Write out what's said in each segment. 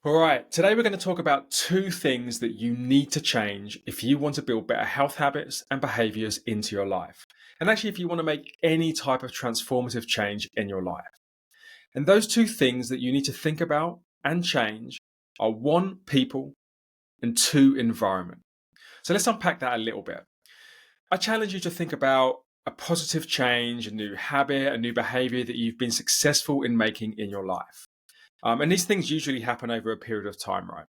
All right, today we're going to talk about two things that you need to change if you want to build better health habits and behaviors into your life. And actually, if you want to make any type of transformative change in your life. And those two things that you need to think about and change are one, people, and two, environment. So let's unpack that a little bit. I challenge you to think about a positive change, a new habit, a new behavior that you've been successful in making in your life. And these things usually happen over a period of time, right?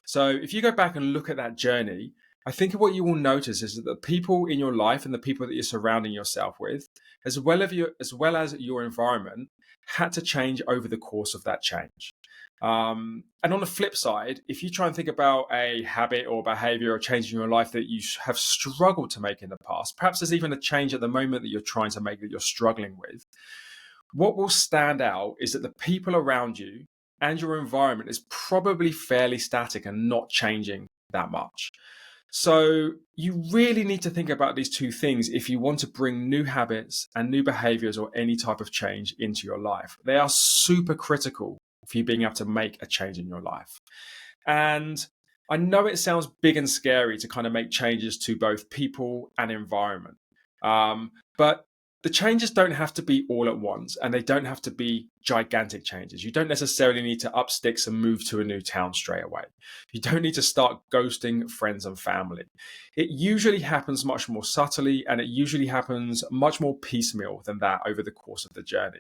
So if you go back and look at that journey, I think what you will notice is that the people in your life and the people that you're surrounding yourself with, as well as your environment, had to change over the course of that change. And on the flip side, if you try and think about a habit or behavior or change in your life that you have struggled to make in the past, perhaps there's even a change at the moment that you're trying to make that you're struggling with, what will stand out is that the people around you and your environment is probably fairly static and not changing that much. So you really need to think about these two things if you want to bring new habits and new behaviors or any type of change into your life. They are super critical for you being able to make a change in your life. And I know it sounds big and scary to kind of make changes to both people and environment. But the changes don't have to be all at once, and they don't have to be gigantic changes. You don't necessarily need to up sticks and move to a new town straight away. You don't need to start ghosting friends and family. It usually happens much more subtly, and it usually happens much more piecemeal than that over the course of the journey.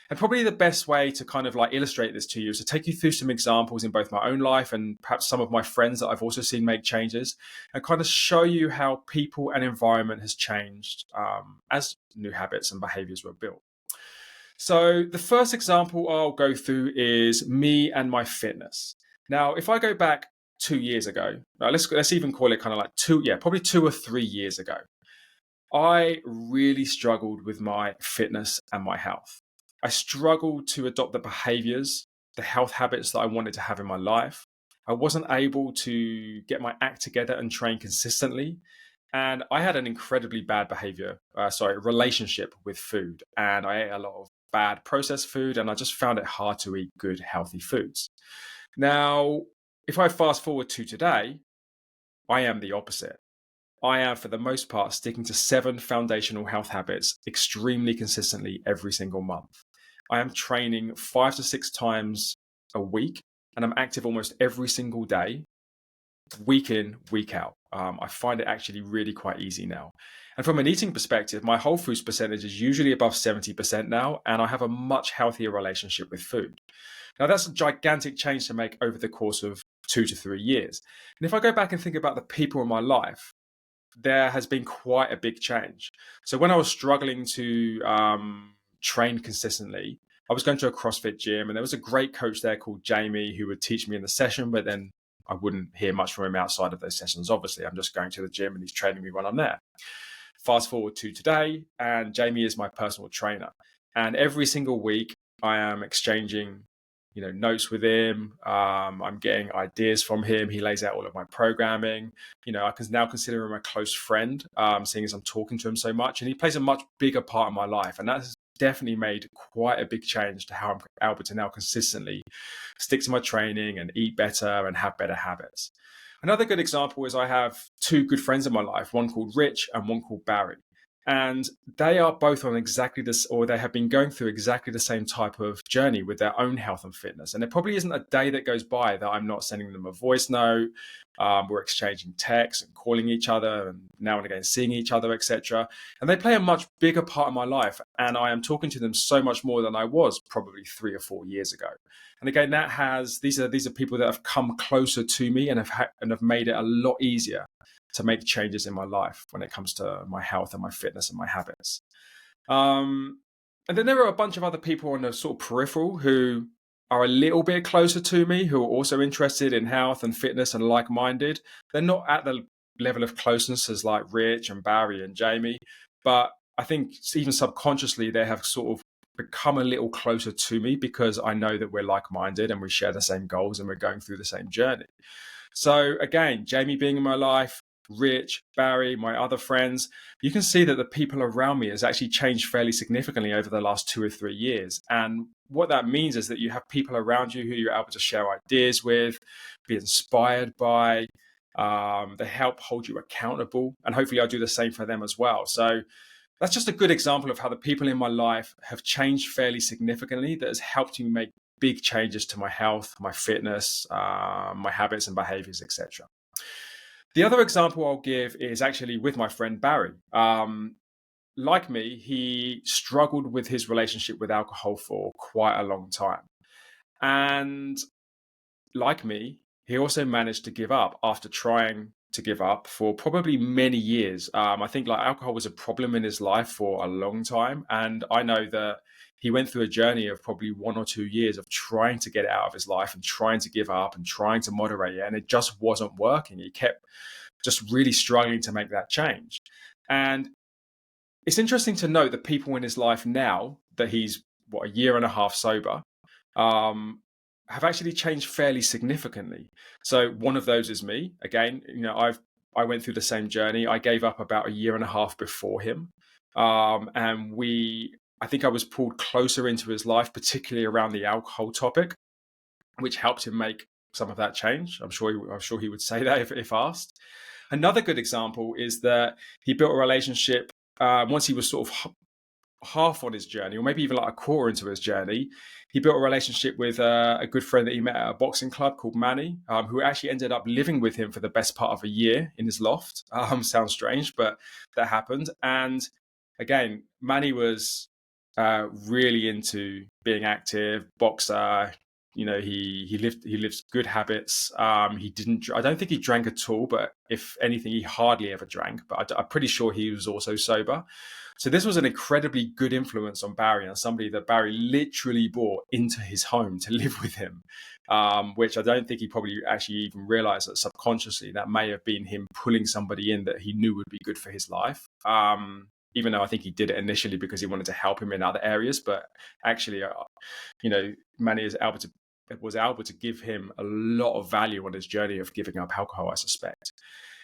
And probably the best way to kind of like illustrate this to you is to take you through some examples in both my own life and perhaps some of my friends that I've also seen make changes, and kind of show you how people and environment has changed as new habits and behaviors were built. So the first example I'll go through is me and my fitness. Now, if I go back 2 years ago, let's even call it kind of like probably 2 or 3 years ago, I really struggled with my fitness and my health. I struggled to adopt the behaviors, the health habits that I wanted to have in my life. I wasn't able to get my act together and train consistently. And I had an incredibly bad relationship with food. And I ate a lot of bad processed food, and I just found it hard to eat good, healthy foods. Now, if I fast forward to today, I am the opposite. I am, for the most part, sticking to 7 foundational health habits extremely consistently every single month. I am training 5 to 6 times a week, and I'm active almost every single day, week in, week out. I find it actually really quite easy now. And from an eating perspective, my whole foods percentage is usually above 70% now, and I have a much healthier relationship with food. Now, that's a gigantic change to make over the course of 2 to 3 years. And if I go back and think about the people in my life, there has been quite a big change. So when I was struggling to train consistently, I was going to a CrossFit gym, and there was a great coach there called Jamie who would teach me in the session, but then I wouldn't hear much from him outside of those sessions. Obviously, I'm just going to the gym and he's training me when I'm there. Fast forward to today, and Jamie is my personal trainer. And every single week, I am exchanging notes with him. I'm getting ideas from him. He lays out all of my programming. I can now consider him a close friend, seeing as I'm talking to him so much, and he plays a much bigger part in my life. And that has definitely made quite a big change to how I'm able to now consistently stick to my training and eat better and have better habits. Another good example is I have 2 good friends in my life, one called Rich and one called Barry. And they are both on exactly this, or they have been going through exactly the same type of journey with their own health and fitness. And there probably isn't a day that goes by that I'm not sending them a voice note. We're exchanging texts and calling each other, and now and again seeing each other, etc. And they play a much bigger part in my life. And I am talking to them so much more than I was probably 3 or 4 years ago. And again, these are people that have come closer to me and have made it a lot easier to make changes in my life when it comes to my health and my fitness and my habits. And then there are a bunch of other people on the sort of peripheral who are a little bit closer to me, who are also interested in health and fitness and like-minded. They're not at the level of closeness as like Rich and Barry and Jamie, but I think even subconsciously they have sort of become a little closer to me because I know that we're like-minded and we share the same goals and we're going through the same journey. So again, Jamie being in my life, Rich, Barry, my other friends, you can see that the people around me has actually changed fairly significantly over the last 2 or 3 years. And what that means is that you have people around you who you're able to share ideas with, be inspired by. They help hold you accountable, and hopefully I do the same for them as well. So that's just a good example of how the people in my life have changed fairly significantly, that has helped me make big changes to my health, my fitness, my habits and behaviors, etc. The other example I'll give is actually with my friend Barry. Like me, he struggled with his relationship with alcohol for quite a long time. And like me, he also managed to give up after trying to give up for probably many years. I think like alcohol was a problem in his life for a long time. And I know that he went through a journey of probably 1 or 2 years of trying to get it out of his life and trying to give up and trying to moderate it. And it just wasn't working. He kept just really struggling to make that change. And it's interesting to note that people in his life now that he's a year and a half sober, um, have actually changed fairly significantly. So one of those is me. Again, I went through the same journey. I gave up about a year and a half before him, and I think I was pulled closer into his life, particularly around the alcohol topic, which helped him make some of that change. I'm sure he would say that if asked. Another good example is that he built a relationship once he was sort of half on his journey, or maybe even like a quarter into his journey. He built a relationship with a good friend that he met at a boxing club called Manny, who actually ended up living with him for the best part of a year in his loft. Sounds strange, but that happened. And again, Manny was really into being active, boxer. He lives good habits. He didn't. I don't think he drank at all, but if anything, he hardly ever drank. But I'm pretty sure he was also sober. So this was an incredibly good influence on Barry, and somebody that Barry literally brought into his home to live with him, which I don't think he probably actually even realized that subconsciously that may have been him pulling somebody in that he knew would be good for his life. Even though I think he did it initially because he wanted to help him in other areas, but actually, Manny was able to give him a lot of value on his journey of giving up alcohol, I suspect.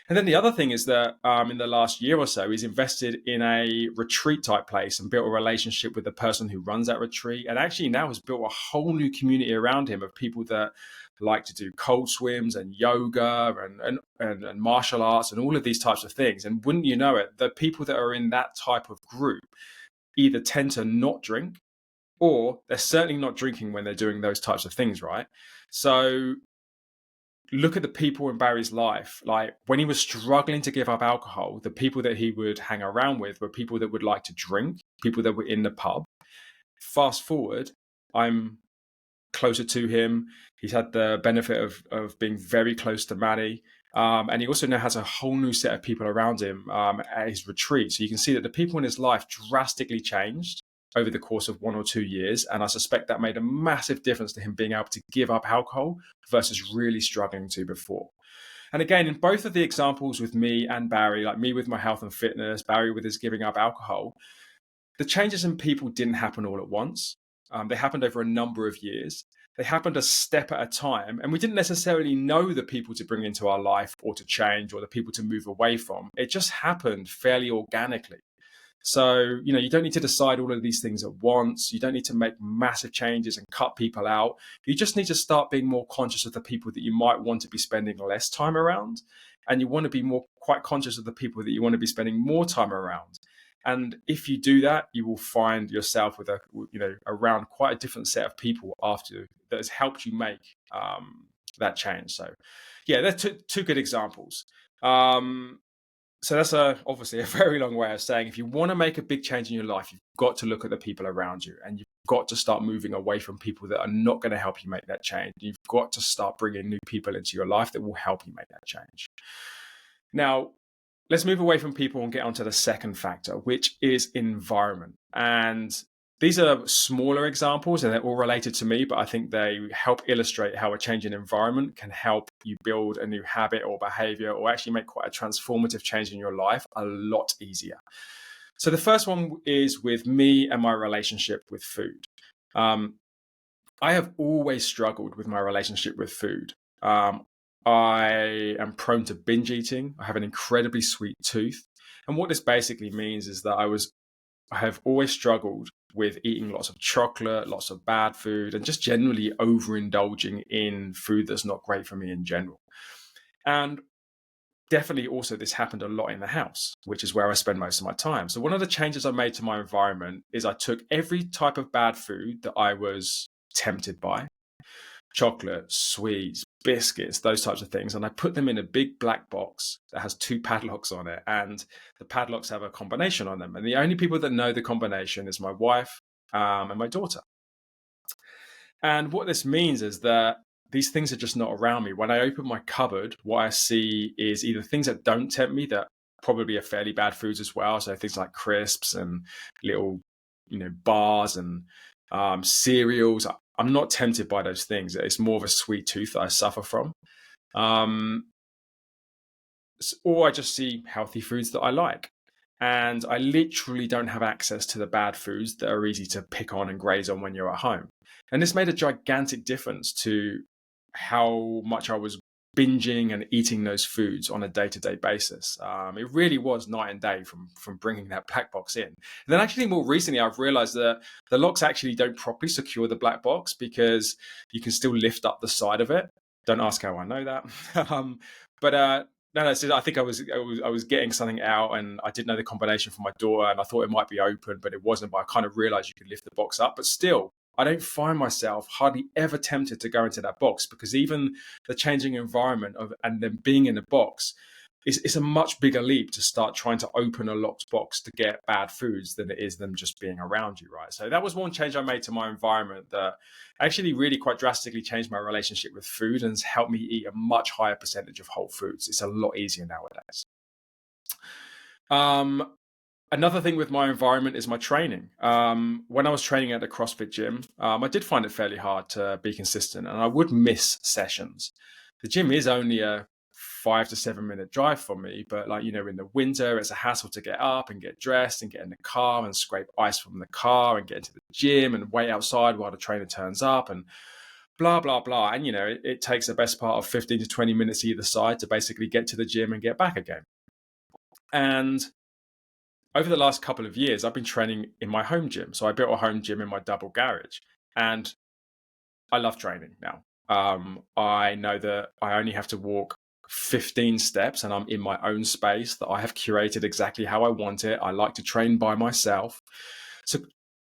And then the other thing is that in the last year or so, he's invested in a retreat type place and built a relationship with the person who runs that retreat. And actually now has built a whole new community around him of people that like to do cold swims and yoga and martial arts and all of these types of things. And wouldn't you know it, the people that are in that type of group either tend to not drink, or they're certainly not drinking when they're doing those types of things, right? So look at the people in Barry's life. Like when he was struggling to give up alcohol, the people that he would hang around with were people that would like to drink, people that were in the pub. Fast forward, I'm closer to him. He's had the benefit of being very close to Manny. And he also now has a whole new set of people around him at his retreat. So you can see that the people in his life drastically changed over the course of 1 or 2 years. And I suspect that made a massive difference to him being able to give up alcohol versus really struggling to before. And again, in both of the examples with me and Barry, like me with my health and fitness, Barry with his giving up alcohol, the changes in people didn't happen all at once. They happened over a number of years. They happened a step at a time. And we didn't necessarily know the people to bring into our life or to change or the people to move away from. It just happened fairly organically. So, you don't need to decide all of these things at once. You don't need to make massive changes and cut people out. You just need to start being more conscious of the people that you might want to be spending less time around. And you want to be quite conscious of the people that you want to be spending more time around. And if you do that, you will find yourself with around quite a different set of people after that has helped you make that change. So yeah, they're two good examples. So that's obviously a very long way of saying if you want to make a big change in your life, you've got to look at the people around you, and you've got to start moving away from people that are not going to help you make that change. You've got to start bringing new people into your life that will help you make that change. Now, let's move away from people and get onto the second factor, which is environment. And these are smaller examples and they're all related to me, but I think they help illustrate how a change in environment can help you build a new habit or behavior or actually make quite a transformative change in your life a lot easier. So the first one is with me and my relationship with food. I have always struggled with my relationship with food. I am prone to binge eating. I have an incredibly sweet tooth. And what this basically means is that I have always struggled with eating lots of chocolate, lots of bad food, and just generally overindulging in food that's not great for me in general. And definitely also this happened a lot in the house, which is where I spend most of my time. So one of the changes I made to my environment is I took every type of bad food that I was tempted by, chocolate, sweets, biscuits, those types of things. And I put them in a big black box that has two padlocks on it. And the padlocks have a combination on them. And the only people that know the combination is my wife and my daughter. And what this means is that these things are just not around me. When I open my cupboard, what I see is either things that don't tempt me, that probably are fairly bad foods as well. So things like crisps and little, bars and cereals. I'm not tempted by those things. It's more of a sweet tooth that I suffer from. Um, or I just see healthy foods that I like. And I literally don't have access to the bad foods that are easy to pick on and graze on when you're at home. And this made a gigantic difference to how much I was binging and eating those foods on a day-to-day basis. It really was night and day from bringing that black box in. And then actually more recently, I've realized that the locks actually don't properly secure the black box because you can still lift up the side of it. Don't ask how I know that. But no. So I think I was getting something out, and I didn't know the combination for my daughter, and I thought it might be open, but it wasn't. But I kind of realized you could lift the box up, but still, I don't find myself hardly ever tempted to go into that box, because even the changing environment and then being in a box it's a much bigger leap to start trying to open a locked box to get bad foods than it is them just being around you, right? So that was one change I made to my environment that actually really quite drastically changed my relationship with food and has helped me eat a much higher percentage of whole foods. It's a lot easier nowadays. Another thing with my environment is my training. When I was training at the CrossFit gym, I did find it fairly hard to be consistent, and I would miss sessions. The gym is only a 5 to 7 minute drive for me, but in the winter, it's a hassle to get up and get dressed and get in the car and scrape ice from the car and get into the gym and wait outside while the trainer turns up and blah, blah, blah. And, it takes the best part of 15 to 20 minutes either side to basically get to the gym and get back again. And over the last couple of years, I've been training in my home gym. So I built a home gym in my double garage, and I love training now. I know that I only have to walk 15 steps and I'm in my own space that I have curated exactly how I want it. I like to train by myself. So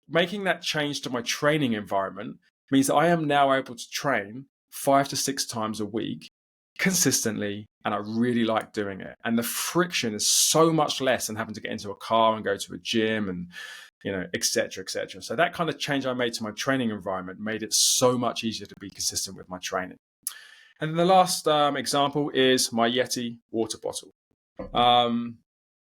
making that change to my training environment means that I am now able to train 5 to 6 times a week consistently, and I really like doing it. And the friction is so much less than having to get into a car and go to a gym and et cetera, et cetera. So that kind of change I made to my training environment made it so much easier to be consistent with my training. And then the last example is my Yeti water bottle.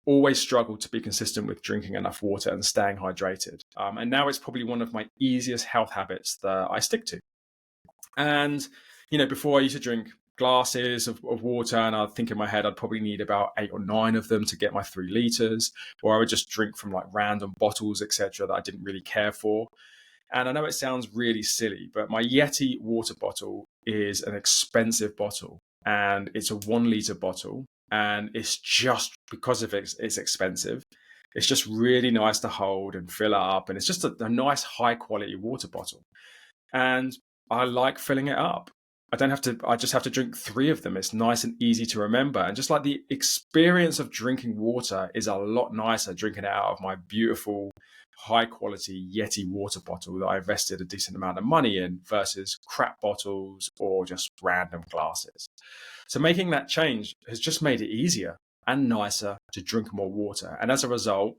Always struggled to be consistent with drinking enough water and staying hydrated. And now it's probably one of my easiest health habits that I stick to. And, before I used to drink glasses of water, and I'd think in my head I'd probably need about 8 or 9 of them to get my 3 liters, or I would just drink from like random bottles, etc., that I didn't really care for. And I know it sounds really silly, but my Yeti water bottle is an expensive bottle, and it's a 1 liter bottle, and it's just because of it's expensive. It's just really nice to hold and fill it up, and it's just a nice high quality water bottle. And I like filling it up. I just have to drink 3 of them. It's nice and easy to remember. And just like the experience of drinking water is a lot nicer drinking it out of my beautiful, high quality Yeti water bottle that I invested a decent amount of money in versus crap bottles or just random glasses. So making that change has just made it easier and nicer to drink more water. And as a result,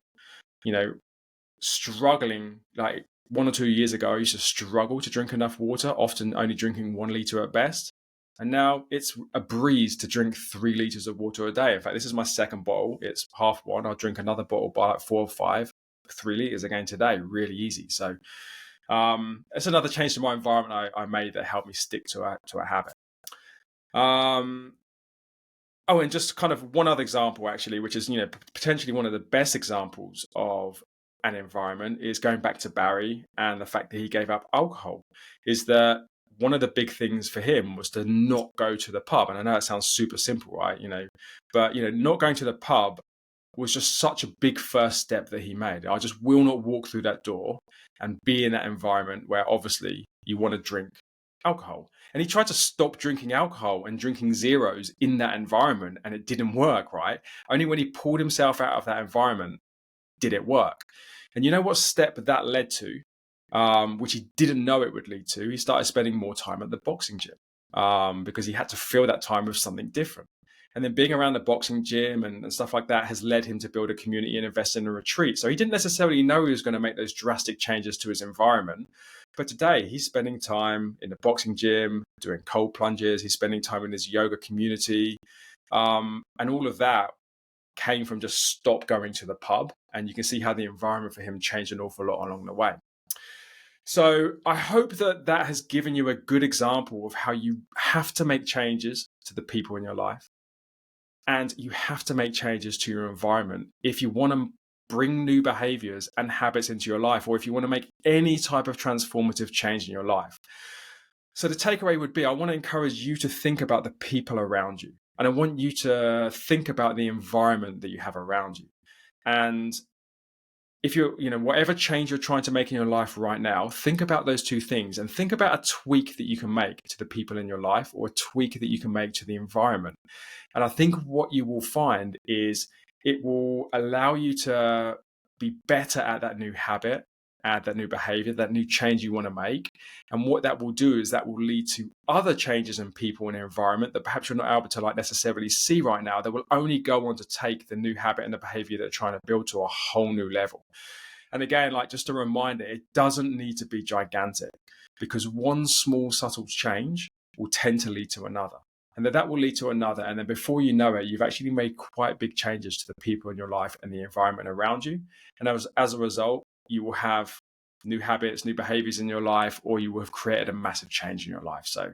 struggling, like 1 or 2 years ago, I used to struggle to drink enough water, often only drinking 1 liter at best. And now it's a breeze to drink 3 liters of water a day. In fact, this is my second bottle. It's half one. I'll drink another bottle by like 4 or 5, 3 liters again today. Really easy. So it's another change to my environment I made that helped me stick to a habit. And just kind of one other example, actually, which is potentially one of the best examples of an environment, is going back to Barry and the fact that he gave up alcohol. Is that one of the big things for him was to not go to the pub. And I know it sounds super simple, right? But not going to the pub was just such a big first step that he made. I just will not walk through that door and be in that environment where obviously you want to drink alcohol. And he tried to stop drinking alcohol and drinking zeros in that environment, and it didn't work, right? Only when he pulled himself out of that environment did it work. And you know what step that led to, which he didn't know it would lead to? He started spending more time at the boxing gym because he had to fill that time with something different. And then being around the boxing gym and stuff like that has led him to build a community and invest in a retreat. So he didn't necessarily know he was going to make those drastic changes to his environment. But today he's spending time in the boxing gym, doing cold plunges. He's spending time in his yoga community. And all of that came from just stop going to the pub. And you can see how the environment for him changed an awful lot along the way. So I hope that has given you a good example of how you have to make changes to the people in your life. And you have to make changes to your environment if you want to bring new behaviors and habits into your life, or if you want to make any type of transformative change in your life. So the takeaway would be, I want to encourage you to think about the people around you. And I want you to think about the environment that you have around you. And if whatever change you're trying to make in your life right now, think about those two things and think about a tweak that you can make to the people in your life, or a tweak that you can make to the environment. And I think what you will find is it will allow you to be better at that new habit, at that new behavior, that new change you want to make. And what that will do is that will lead to other changes in people and environment that perhaps you're not able to necessarily see right now, that will only go on to take the new habit and the behavior they're trying to build to a whole new level. And again, just a reminder, it doesn't need to be gigantic, because one small subtle change will tend to lead to another. And that will lead to another. And then before you know it, you've actually made quite big changes to the people in your life and the environment around you. And as a result, you will have new habits, new behaviors in your life, or you will have created a massive change in your life. So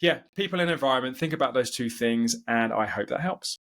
yeah, people and environment, think about those two things. And I hope that helps.